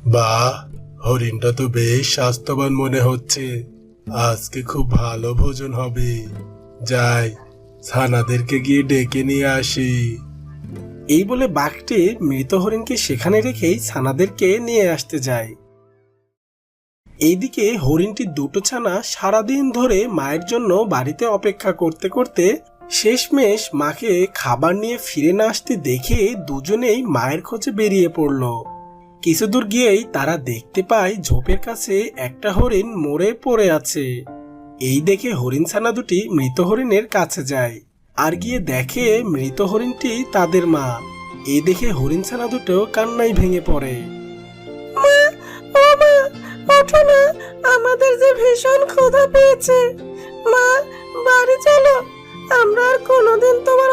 বাহ, হরিণটা তো বেশ স্বাস্থ্যবান মনে হচ্ছে। আজকে খুব ভালো ভোজন হবে। যাই, ছানাদেরকে গিয়ে ডেকে নিয়ে আসি। এই বলে বাঘটি মৃত হরিণকে সেখানে রেখেই ছানাদেরকে নিয়ে আসতে যায়। এইদিকে হরিণটি দুটো ছানা সারাদিন ধরে মায়ের জন্য বাড়িতে অপেক্ষা করতে করতে শেষমেশ মাকে খাবার নিয়ে ফিরে না আসতে দেখে দুজনেই মায়ের খোঁজে বেরিয়ে পড়ল। কিছু দূর গিয়েই তারা দেখতে পায় ঝোপের কাছে একটা হরিণ মরে পড়ে আছে। এই দেখে হরিণ ছানা দুটি মৃত হরিণের কাছে যায় আর গিয়ে দেখে মৃত হরিণটি তাদের মা। এই দেখে হরিণ ছানা দুটো কান্নায় ভেঙে পড়ে। ওঠো না, আমাদের যে ভীষণ ক্ষুধা পেয়েছে। মা, বাড়ি চলো, আমরা আর কোনোদিন তোমার